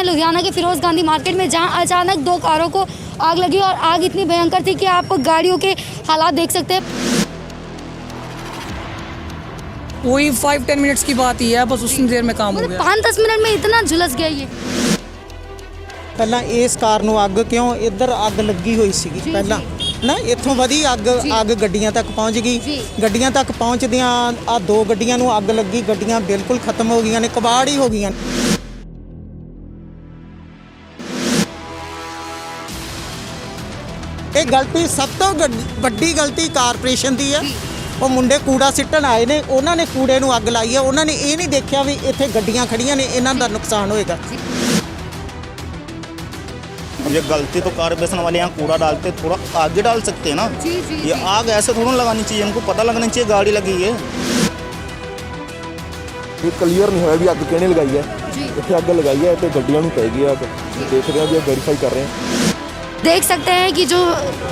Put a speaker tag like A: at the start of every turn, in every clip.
A: लुधियाना के फिरोज गांधी मार्केट में, जहां अचानक 2 कारों को आग लगी और आग इतनी भयंकर थी कि आप गाड़ियों के हालात देख सकते हैं।
B: वही 5-10 मिनट्स की बात ही है, बस उतनी देर में काम हो गया।
A: 5-10 मिनट में इतना झुलस गया ये।
C: ਪਹਿਲਾਂ ਇਸ ਕਾਰ ਨੂੰ ਅੱਗ ਕਿਉਂ ਇੱਧਰ ਅੱਗ ਲੱਗੀ ਹੋਈ ਸੀਗੀ ਪਹਿਲਾਂ ਨਾ ਇੱਥੋਂ ਵਧੀ ਅੱਗ ਗੱਡੀਆਂ ਤੱਕ ਪਹੁੰਚ ਗਈ। ਗੱਡੀਆਂ ਤੱਕ ਪਹੁੰਚਦਿਆਂ ਆ 2 ਗੱਡੀਆਂ ਨੂੰ ਅੱਗ ਲੱਗੀ, ਗੱਡੀਆਂ ਬਿਲਕੁਲ ਖਤਮ ਹੋ ਗਈਆਂ ਨੇ, ਕਬਾੜ ਹੀ ਹੋ ਗਈਆਂ। ਇਹ ਗਲਤੀ ਸਭ ਤੋਂ ਵੱਡੀ ਗਲਤੀ ਕਾਰਪੋਰੇਸ਼ਨ ਦੀ ਹੈ। ਉਹ ਮੁੰਡੇ ਕੂੜਾ ਸਿੱਟਣ ਆਏ ਨੇ, ਉਹਨਾਂ ਨੇ ਕੂੜੇ ਨੂੰ ਅੱਗ ਲਾਈ ਹੈ। ਉਹਨਾਂ ਨੇ ਇਹ ਨਹੀਂ ਦੇਖਿਆ ਵੀ ਇੱਥੇ ਗੱਡੀਆਂ ਖੜੀਆਂ ਨੇ, ਇਹਨਾਂ ਦਾ ਨੁਕਸਾਨ ਹੋਏਗਾ।
D: ये गलती तो कारपोरेशन वाले यहाँ कूड़ा डालते थोड़ा आगे डाल सकते हैं ना। ये आग ऐसे थोड़ा लगानी चाहिए, इनको पता लगना चाहिए गाड़ी लगी है।
E: ये क्लियर नहीं है भी अग कहने लगाई है, इतने अग लगाई है तो गड्डियां नूं पैगी अग। देख रहे हैं जी, वेरीफाई कर रहे हैं।
A: देख सकते हैं कि जो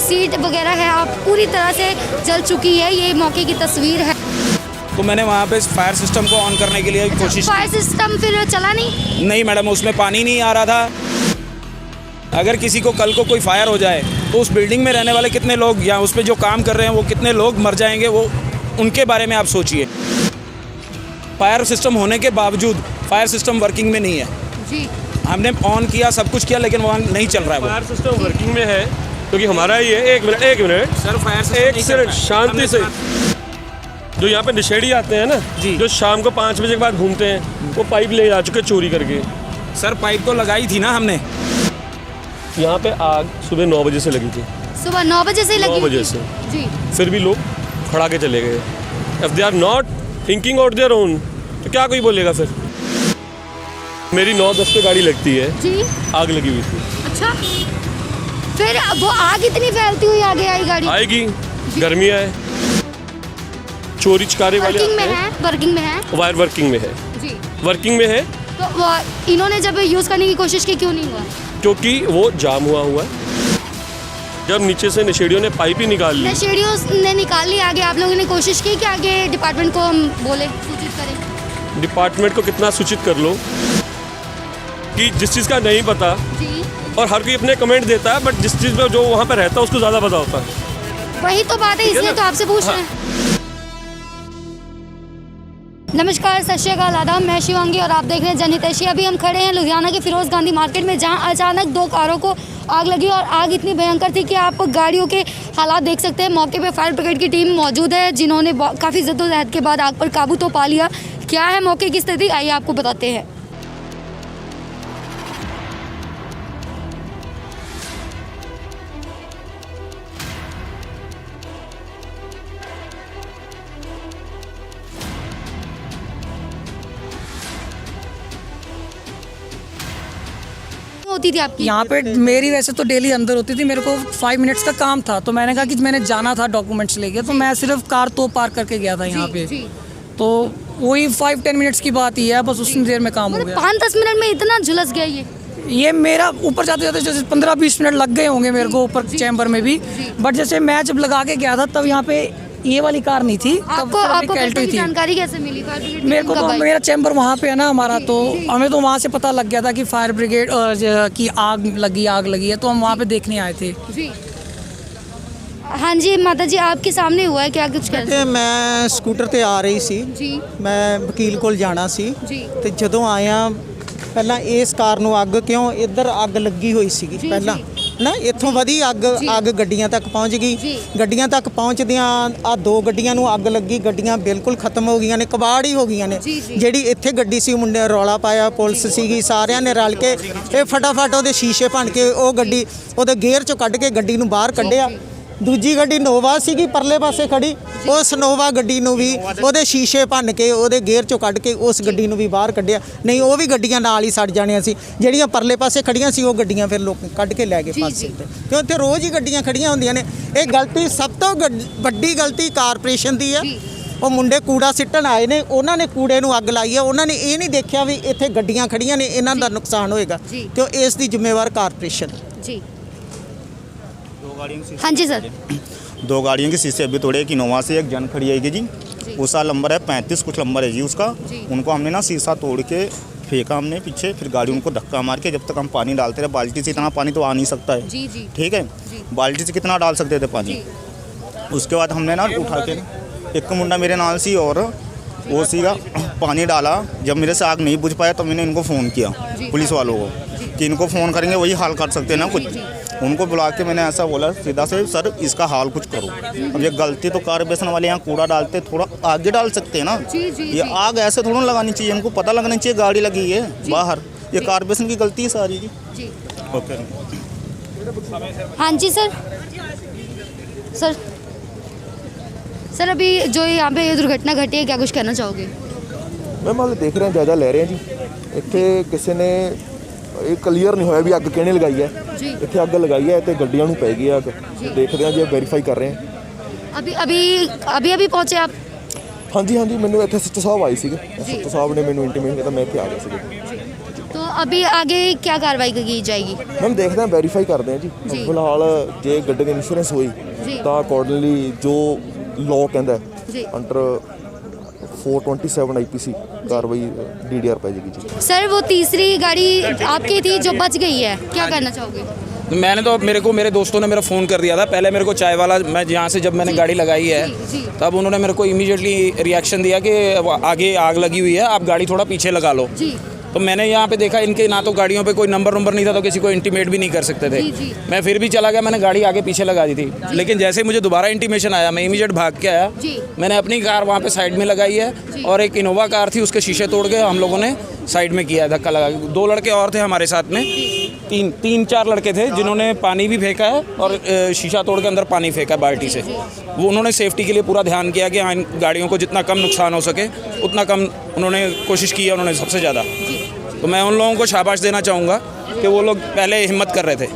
A: सीट वगैरह है आप पूरी तरह से जल चुकी है। ये मौके की तस्वीर है।
F: तो मैंने वहाँ पे फायर सिस्टम को ऑन करने के लिए कोशिश।
A: फायर सिस्टम फिर चला नहीं
F: मैडम, उसमें पानी नहीं आ रहा था। अगर किसी को कल को कोई फायर हो जाए तो उस बिल्डिंग में रहने वाले कितने लोग या उस पर जो काम कर रहे हैं वो कितने लोग मर जाएंगे, वो उनके बारे में आप सोचिए। फायर सिस्टम होने के बावजूद फायर सिस्टम वर्किंग में नहीं है
A: जी।
F: हमने ऑन किया, सब कुछ किया, लेकिन वहाँ नहीं चल रहा है।
G: फायर सिस्टम वर्किंग में है क्योंकि हमारा ये एक मिनट
F: सर, फायर
G: एक मिनट शांति से। जो यहाँ पे नशेड़ी आते हैं ना
F: जी,
G: जो शाम को 5 बजे के बाद घूमते हैं, वो पाइप ले जा चुके चोरी करके।
F: सर पाइप तो लगाई थी ना हमने।
G: यहाँ पे आग सुबह 9 बजे से लगी थी।
A: सुबह 9 बजे से लगी
G: 9 बजे से
A: जी।
G: फिर भी लोग खड़ा के चले गए। If they are not thinking out their own तो क्या कोई बोलेगा फिर। मेरी 9-10 पे गाड़ी लगती है
A: जी,
G: आग लगी हुई थी।
A: अच्छा, फिर वो आग इतनी फैलती हुई आगे आई गाड़ी?
G: आएगी, गर्मियाँ है, चोरी चकारे वाले
A: वर्किंग में है, वर्किंग में है,
G: वायर वर्किंग में है
A: जी,
G: वर्किंग में है।
A: तो वो इन्होंने जब यूज़ करने की कोशिश की, क्यों नहीं हुआ?
G: क्योंकि वो जाम हुआ है। जब नीचे से नशेड़ियों ने पाइप ही निकाल ली,
A: नशेड़ियों ने निकाल ली आगे, आप लोगों ने कोशिश की कि आगे डिपार्टमेंट को हम बोले, सूचित करें?
G: डिपार्टमेंट को कितना सूचित कर लो कि जिस चीज़ का नहीं पता,
A: जी,
G: और हर कोई अपने कमेंट देता है, बट जिस चीज़ में जो वहाँ पर रहता है उसको ज़्यादा पता होता है।
A: वही तो बात है, इसलिए तो आपसे पूछ रहे हैं। नमस्कार, सत श्री अकाल, आदाब, मैं शिवांगी और आप देख रहे हैं जनहितैषी। अभी हम खड़े हैं लुधियाना के फिरोज गांधी मार्केट में, जहां अचानक 2 कारों को आग लगी और आग इतनी भयंकर थी कि आप गाड़ियों के हालात देख सकते हैं। मौके पे फायर ब्रिगेड की टीम मौजूद है, जिन्होंने काफ़ी जद्दोजहद के बाद आग पर काबू तो पा लिया। क्या है मौके की स्थिति, आइए आपको बताते हैं। होती थी आपकी
B: यहाँ पे मेरी वैसे तो डेली अंदर होती थी। मेरे को 5 मिनट्स का काम था, तो मैंने कहा कि मैंने जाना था डॉक्यूमेंट्स लेके, तो मैं सिर्फ कार तो पार्क करके गया था यहाँ पे। तो वही 5-10 मिनट्स की बात ही है, बस उतनी देर में काम हो गया।
A: 5-10 मिनट में इतना झुलस गया
B: ये मेरा ऊपर जाते जाते जैसे 15-20 मिनट लग गए होंगे मेरे को ऊपर चैम्बर में भी। बट जैसे मैं जब लगा के गया था तब यहाँ पे ये वाली कार नहीं थी।
A: आपको कैसे जानकारी कैसे मिली?
B: मेरे को तो मेरा चैम्बर वहाँ पे है ना हमारा, तो हमें तो वहाँ से पता लग गया था कि फायर ब्रिगेड की आग लगी है, तो हम वहाँ पे देखने आए थे
A: जी। हाँ जी माता जी, आपके सामने हुआ है क्या कुछ?
C: ਤੇ ਮੈਂ ਸਕੂਟਰ ਤੇ ਆ ਰਹੀ ਸੀ
A: जी
C: ਮੈਂ ਵਕੀਲ ਕੋਲ ਜਾਣਾ ਸੀ
A: जी
C: ਤੇ ਜਦੋਂ ਆਇਆ ਪਹਿਲਾਂ ਇਸ ਕਾਰ ਨੂੰ ਅੱਗ ਕਿਉਂ ਇੱਧਰ ਅੱਗ ਲੱਗੀ ਹੋਈ ਸੀਗੀ ਪਹਿਲਾਂ ਨਾ ਇੱਥੋਂ ਵਧੀ ਅੱਗ ਗੱਡੀਆਂ ਤੱਕ ਪਹੁੰਚ ਗਈ। ਗੱਡੀਆਂ ਤੱਕ ਪਹੁੰਚਦਿਆਂ ਆ 2 ਗੱਡੀਆਂ ਨੂੰ ਅੱਗ ਲੱਗੀ, ਗੱਡੀਆਂ ਬਿਲਕੁਲ ਖਤਮ ਹੋ ਗਈਆਂ ਨੇ, ਕਬਾੜ ਹੀ ਹੋ ਗਈਆਂ ਨੇ। ਜਿਹੜੀ ਇੱਥੇ ਗੱਡੀ ਸੀ ਮੁੰਡੇ ਰੌਲਾ ਪਾਇਆ, ਪੁਲਿਸ ਸੀਗੀ, ਸਾਰਿਆਂ ਨੇ ਰਲ ਕੇ ਇਹ ਫਟਾਫਟ ਉਹਦੇ ਸ਼ੀਸ਼ੇ ਭੰਨ ਕੇ ਉਹ ਗੱਡੀ ਉਹਦੇ ਗੇਅਰ ਚੋਂ ਕੱਢ ਕੇ ਗੱਡੀ ਨੂੰ ਬਾਹਰ ਕੱਢਿਆ। ਦੂਜੀ ਗੱਡੀ ਨੋਵਾ ਸੀਗੀ ਪਰਲੇ ਪਾਸੇ ਖੜੀ, ਉਸ ਨੋਵਾ ਗੱਡੀ ਨੂੰ ਵੀ ਉਹਦੇ ਸ਼ੀਸ਼ੇ ਭੰਨ ਕੇ ਉਹਦੇ ਗੇਅਰ ਚੋਂ ਕੱਢ ਕੇ ਉਸ ਗੱਡੀ ਨੂੰ ਵੀ ਬਾਹਰ ਕੱਢਿਆ। ਨਹੀਂ ਉਹ ਵੀ ਗੱਡੀਆਂ ਨਾਲ ਹੀ ਸੜ ਜਾਣੀਆਂ ਸੀ। ਜਿਹੜੀਆਂ ਪਰਲੇ ਪਾਸੇ ਖੜੀਆਂ ਸੀ ਉਹ ਗੱਡੀਆਂ ਫਿਰ ਲੋਕ ਕੱਢ ਕੇ ਲੈ ਗਏ ਪਾਸੇ ਤੇ, ਕਿਉਂ ਉੱਥੇ ਰੋਜ਼ ਹੀ ਗੱਡੀਆਂ ਖੜੀਆਂ ਹੁੰਦੀਆਂ ਨੇ। ਇਹ ਗਲਤੀ ਸਭ ਤੋਂ ਵੱਡੀ ਗਲਤੀ ਕਾਰਪੋਰੇਸ਼ਨ ਦੀ ਹੈ। ਉਹ ਮੁੰਡੇ ਕੂੜਾ ਸਿੱਟਣ ਆਏ ਨੇ, ਉਹਨਾਂ ਨੇ ਕੂੜੇ ਨੂੰ ਅੱਗ ਲਾਈ ਹੈ। ਉਹਨਾਂ ਨੇ ਇਹ ਨਹੀਂ ਦੇਖਿਆ ਵੀ ਇੱਥੇ ਗੱਡੀਆਂ ਖੜੀਆਂ ਨੇ, ਇਹਨਾਂ ਦਾ ਨੁਕਸਾਨ ਹੋਏਗਾ, ਕਿਉਂ ਇਸ ਦੀ ਜ਼ਿੰਮੇਵਾਰ ਕਾਰਪੋਰੇਸ਼ਨ ਜੀ।
A: हाँ जी सर।
D: 2 गाड़ियों के शीशे अभी तोड़े। एक इनोवा से एक जन खड़ी है जी, उसका नंबर है 35 कुछ नंबर है जी उसका। उनको हमने ना शीशा तोड़ के फेंका हमने पीछे, फिर गाड़ी उनको धक्का मार के, जब तक हम पानी डालते रहे, बाल्टी से इतना पानी तो आ नहीं सकता है,
A: जी जी
D: ठीक है, बाल्टी से कितना डाल सकते थे पानी। उसके बाद हमने ना उठा के, एक मुंडा मेरे नाल सी और वो सीगा, पानी डाला। जब मेरे से आग नहीं बुझ पाया तो मैंने इनको फ़ोन किया पुलिस वालों को कि इनको फ़ोन करेंगे वही हाल कर सकते हैं ना कुछ। उनको बुला के मैंने ऐसा बोला सीधा से, सर इसका हाल कुछ करो। अब ये गलती तो कारपोरेशन वाले यहाँ कूड़ा डालते, थोड़ा आगे डाल सकते हैं ना। ये आग ऐसे थोड़ा लगानी चाहिए, इनको पता लगना चाहिए गाड़ी लगी है बाहर। ये कारपोरेशन की गलती है सारी जी। ओके।
A: हाँ जी सर। सर अभी जो यहाँ पे ये दुर्घटना घटी है, क्या कुछ कहना चाहोगे?
E: मैम हाले देख रहे हैं, जायजा ले रहे हैं जी। ਇੱਥੇ ਕਿਸੇ ਨੇ ਇਹ ਕਲੀਅਰ ਨਹੀਂ ਹੋਇਆ ਵੀ ਅੱਗ ਕਿਹਨੇ ਲਗਾਈ ਹੈ। ਇੱਥੇ ਅੱਗ ਲਗਾਈ ਹੈ ਤੇ ਗੱਡੀਆਂ ਨੂੰ ਪੈ ਗਈ ਅੱਗ। ਦੇਖਦੇ ਹਾਂ ਜੀ, ਵੈਰੀਫਾਈ ਕਰ ਰਹੇ ਹਾਂ।
A: अभी पहुँचे आप?
E: ਹਾਂਜੀ ਹਾਂਜੀ, ਮੈਨੂੰ ਇੱਥੇ ਐਸਐਚਓ ਸਾਹਿਬ ਆਏ ਸੀਗੇ। ਐਸਐਚਓ ਸਾਹਿਬ ਨੇ ਮੈਨੂੰ ਇੰਟੀਮੇਟ ਕੀਤਾ, ਮੈਂ ਇੱਥੇ ਆ ਗਿਆ ਸੀਗਾ।
A: तो अभी आगे क्या कार्रवाई की जाएगी?
E: ਮੈਮ ਦੇਖਦੇ ਹਾਂ, ਵੈਰੀਫਾਈ ਕਰਦੇ ਹਾਂ ਜੀ। ਫਿਲਹਾਲ ਜੇ ਗੱਡੀ ਦੀ ਇੰਸ਼ੋਰੈਂਸ ਹੋਈ ਤਾਂ ਅਕੋਰਡਿੰਗਲੀ ਜੋ ਲਾਅ ਕਹਿੰਦਾ ਅੰਡਰ 427 IPC कार्रवाई DDR पै जाएगी जी।
A: सर वो तीसरी गाड़ी आपकी थी जो बच गई है, क्या करना चाहोगे?
F: मैंने तो मेरे दोस्तों ने मेरा फ़ोन कर दिया था। पहले मेरे को चाय वाला, मैं यहाँ से जब मैंने गाड़ी लगाई है तब उन्होंने मेरे को इमीडिएटली रिएक्शन दिया कि आगे आग लगी हुई है, आप गाड़ी थोड़ा पीछे लगा लो। तो मैंने यहाँ पे देखा इनके ना तो गाड़ियों पे कोई नंबर नहीं था, तो किसी को इंटीमेट भी नहीं कर सकते थे। मैं फिर भी चला गया, मैंने गाड़ी आगे पीछे लगा दी थी। लेकिन जैसे ही मुझे दोबारा इंटीमेशन आया, मैं इमीडिएट भाग के आया। मैंने अपनी कार वहाँ पे साइड में लगाई है और एक इनोवा कार थी, उसके शीशे तोड़ के हम लोगों ने साइड में किया, धक्का लगा के। 2 लड़के और थे हमारे साथ में, 3-4 लड़के थे जिन्होंने पानी भी फेंका है और शीशा तोड़ के अंदर पानी फेंका बाल्टी से। वो उन्होंने सेफ्टी के लिए पूरा ध्यान किया कि हाँ, इन गाड़ियों को जितना कम नुकसान हो सके उतना कम उन्होंने कोशिश की है, उन्होंने सबसे ज़्यादा। तो मैं उन लोगों को शाबाश देना चाहूँगा कि वो लोग पहले हिम्मत कर रहे थे,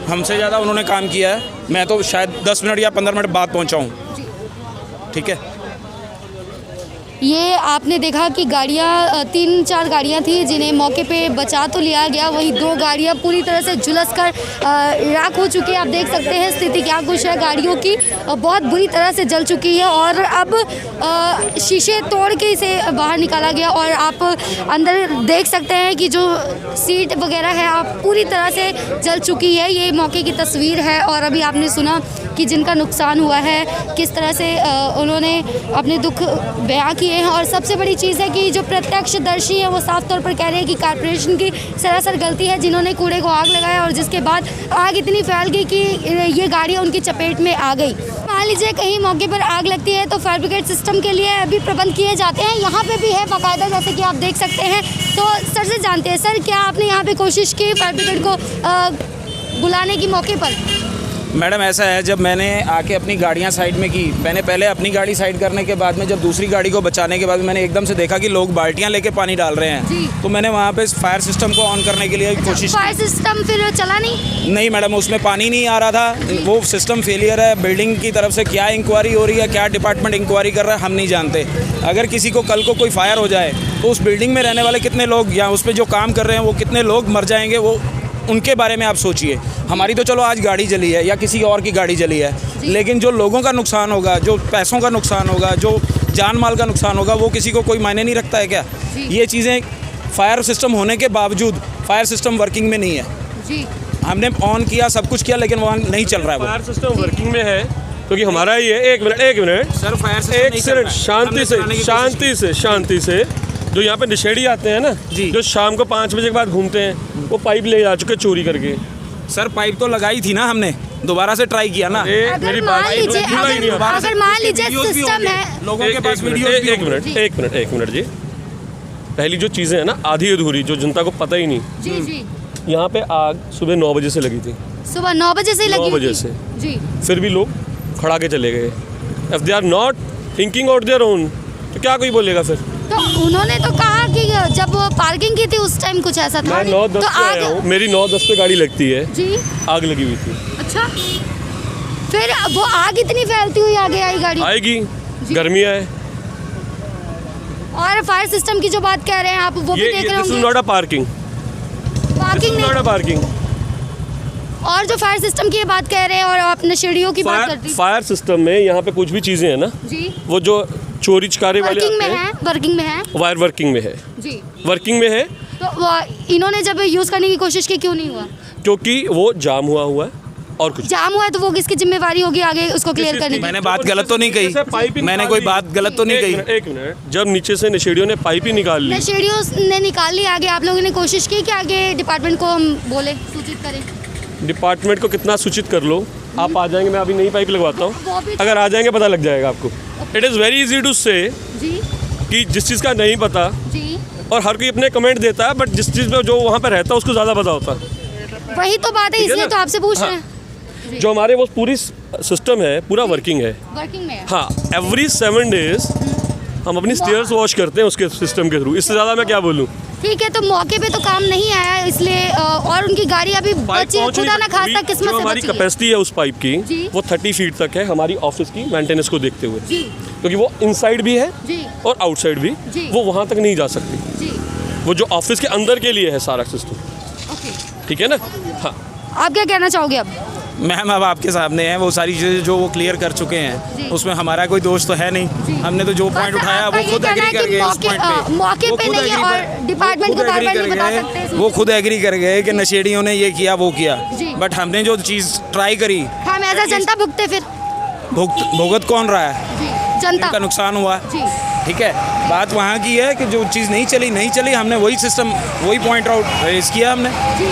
F: हमसे ज़्यादा उन्होंने काम किया है। मैं तो शायद 10 मिनट या 15 मिनट बाद पहुँचा हूँ, ठीक है।
A: ये आपने देखा कि गाड़ियाँ 3-4 गाड़ियाँ थी जिन्हें मौके पे बचा तो लिया गया, वहीं 2 गाड़ियाँ पूरी तरह से झुलस कर राख हो चुकी है। आप देख सकते हैं स्थिति क्या कुछ है गाड़ियों की, बहुत बुरी तरह से जल चुकी है और अब शीशे तोड़ के इसे बाहर निकाला गया और आप अंदर देख सकते हैं कि जो सीट वगैरह है आप पूरी तरह से जल चुकी है। ये मौके की तस्वीर है और अभी आपने सुना कि जिनका नुकसान हुआ है किस तरह से उन्होंने अपने दुख बयां किए हैं। और सबसे बड़ी चीज़ है कि जो प्रत्यक्षदर्शी है वो साफ तौर पर कह रहे हैं कि कॉर्पोरेशन की सरासर गलती है, जिन्होंने कूड़े को आग लगाया और जिसके बाद आग इतनी फैल गई कि ये गाड़ियाँ उनकी चपेट में आ गई। मान लीजिए कहीं मौके पर आग लगती है तो फायर ब्रिगेड सिस्टम के लिए अभी प्रबंध किए जाते हैं, यहाँ पे भी है बाकायदा, जैसे कि आप देख सकते हैं। तो सर से जानते हैं, सर क्या आपने यहाँ पे कोशिश की फायर ब्रिगेड को बुलाने की मौके पर?
F: मैडम ऐसा है, जब मैंने आके अपनी गाड़ियाँ साइड में की, मैंने पहले अपनी गाड़ी साइड करने के बाद में जब दूसरी गाड़ी को बचाने के बाद मैंने एकदम से देखा कि लोग बाल्टियाँ लेके पानी डाल रहे हैं, तो मैंने वहाँ पे फायर सिस्टम को ऑन करने के लिए कोशिश।
A: फायर सिस्टम फिर चला नहीं
F: मैडम, उसमें पानी नहीं आ रहा था, वो सिस्टम फेलियर है। बिल्डिंग की तरफ से क्या इंक्वायरी हो रही है, क्या डिपार्टमेंट इंक्वायरी कर रहा है, हम नहीं जानते। अगर किसी को कल को कोई फायर हो जाए तो उस बिल्डिंग में रहने वाले कितने लोग या उस पर जो काम कर रहे हैं वो कितने लोग मर जाएंगे, वो उनके बारे में आप सोचिए। हमारी तो चलो आज गाड़ी जली है या किसी और की गाड़ी जली है, लेकिन जो लोगों का नुकसान होगा, जो पैसों का नुकसान होगा, जो जान माल का नुकसान होगा, वो किसी को कोई मायने नहीं रखता है क्या? ये चीज़ें फायर सिस्टम होने के बावजूद फायर सिस्टम वर्किंग में नहीं है जी। हमने ऑन किया, सब कुछ किया, लेकिन वहाँ नहीं चल रहा है।
G: फायर सिस्टम वर्किंग में है क्योंकि हमारा ही है। एक मिनट
F: सर, फायर सिस्टम
G: एक मिनट शांति से जो यहाँ पे नशेड़ी आते हैं ना जी, जो शाम को 5 बजे के बाद घूमते हैं, वो पाइप ले जा चुके चोरी करके।
F: सर पाइप तो लगाई थी ना हमने, दोबारा से ट्राई किया ना।
G: मेरी बात
A: अगर मान लीजिए सिस्टम है,
F: लोगों के पास वीडियो।
G: एक मिनट जी। पहली जो चीज़ें हैं ना आधी अधूरी, जो जनता को पता ही नहीं
A: जी।
G: यहाँ पे आग सुबह 9 बजे से लगी थी,
A: सुबह 9 बजे से लगी
G: 9 बजे से
A: जी।
G: फिर भी लोग खड़ा के चले गए। If they are not thinking out their own, तो क्या कोई बोलेगा फिर?
A: तो उन्होंने तो कहा कि जब वो पार्किंग की थी उस टाइम कुछ ऐसा था।
G: मैं 9-10 पे आया हूँ, मेरी 9-10 पे गाड़ी लगती है
A: जी,
G: आग लगी हुई थी।
A: अच्छा, फिर वो आग इतनी फैलती हुई आगे आई गाड़ी?
G: आएगी, गर्मियाँ है।
A: और फायर सिस्टम की जो बात कह रहे हैं आप, वो भी देख रहे होंगे।
G: नॉट अ पार्किंग
A: पार्किंग और जो फायर सिस्टम की बात कह रहे हैं और आप नशेड़ियों की बात करते हैं।
G: फायर सिस्टम में यहाँ पे कुछ भी चीज़ें हैं ना
A: जी,
G: वो जो चोरी चकारे वाले
A: वर्किंग में
G: आते हैं।
A: है, वर्किंग में है
G: वायर वर्किंग में है,
A: जी।
G: वर्किंग में है,
A: तो इन्होंने जब यूज़ करने की कोशिश की क्यों नहीं हुआ?
G: क्योंकि वो जाम हुआ है और कुछ।
A: जाम हुआ है तो वो किसकी जिम्मेवारी होगी आगे उसको क्लियर करने की?
F: मैंने बात गलत तो नहीं कही, मैंने कोई बात गलत तो नहीं कही।
G: एक मिनट, जब नीचे से नशेड़ियों ने पाइप ही निकाल ली,
A: नशेड़ियों ने निकाल ली, आगे आप लोगों ने कोशिश की कि आगे डिपार्टमेंट को हम बोले, सूचित करें?
G: डिपार्टमेंट को कितना सूचित कर लो, आप आ जाएंगे, मैं अभी नई पाइप लगवाता
A: वो
G: हूँ,
A: भी-
G: अगर आ जाएंगे पता लग जाएगा आपको। It is very easy to say
A: जी
G: कि जिस चीज़ का नहीं पता,
A: जी,
G: और हर कोई अपने कमेंट देता है, बट जिस चीज़ में जो वहाँ पर रहता है उसको ज़्यादा पता होता है।
A: वही तो बात है,
G: ठीक है
A: इसलिए
G: ना?
A: तो आपसे पूछ रहे
G: हाँ।
A: हैं।
G: जो हमारे वो पूरी सिस्टम है पूरा वर्किंग है।
A: वर्किंग में है।
G: हाँ, एवरी 7 डेज हम अपनी स्टेयर्स वॉश करते हैं उसके सिस्टम के थ्रू। इससे ज़्यादा मैं क्या बोलूँ।
A: ठीक है, तो मौके पे तो काम नहीं आया इसलिए और उनकी गाड़ी अभी बची, खुदा ना खास्ता किस्मत
G: जो
A: से
G: हमारी
A: बची है।
G: कैपेसिटी है उस पाइप की,
A: जी।
G: वो 30 फीट तक है हमारी ऑफिस की मेंटेनेंस को देखते हुए,
A: जी
G: क्योंकि वो इनसाइड भी है
A: जी
G: और आउटसाइड भी,
A: जी।
G: वो वहाँ तक नहीं जा सकती।
A: जी,
G: वो जो ऑफिस के अंदर के लिए है सारा सिस्टम,
A: ओके।
G: ठीक है ना। हाँ,
A: आप क्या कहना चाहोगे अब?
F: मैम अब आपके सामने है वो सारी चीज़ें जो वो क्लियर कर चुके
A: जी।
F: हैं, उसमें हमारा कोई दोष तो है नहीं। हमने तो जो पॉइंट
A: बस
F: उठाया
A: आपका
F: वो
A: ये
F: खुद
A: कहना
F: एग्री
A: है
F: कर
A: कि
F: गए उस
A: मौके-
F: पॉइंट पे।
A: मौके
F: वो
A: पे
F: खुद
A: नहीं है
F: agree
A: और
F: कर-
A: डिपार्टमेंट
F: वो
A: को
F: खुद agree
A: बार-बार
F: कर
A: नहीं बता
F: गए,
A: सकते इसमें।
F: वो खुद एग्री कर गए कि नशेड़ियों ने ये किया वो किया,
A: जी।
F: बट हमने जो चीज़ ट्राई करी,
A: हम एज अ जनता भुगते फिर?
F: भुगत कौन रहा है?
A: जी, जनता।
F: इनका नुकसान हुआ।
A: जी
F: ठीक है, बात वहाँ की है कि जो चीज़ नहीं चली, हमने वही सिस्टम वही पॉइंट आउट रेज किया हमने।
A: जी,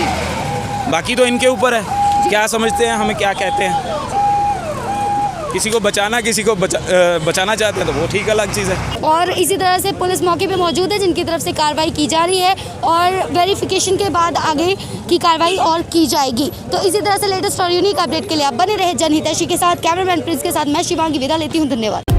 F: बाकी तो इनके ऊपर है, क्या समझते हैं हमें क्या कहते हैं। किसी को बचाना बचाना चाहते हैं तो वो ठीक अलग चीज़ है।
A: और इसी तरह से पुलिस मौके पे मौजूद है जिनकी तरफ से कार्रवाई की जा रही है और वेरिफिकेशन के बाद आगे की कार्रवाई और की जाएगी। तो इसी तरह से लेटेस्ट और यूनिक अपडेट के लिए आप बने रहे जनहितैषी के साथ। कैमरामैन प्रिंस के साथ मैं शिवांगी विदा लेती हूँ, धन्यवाद।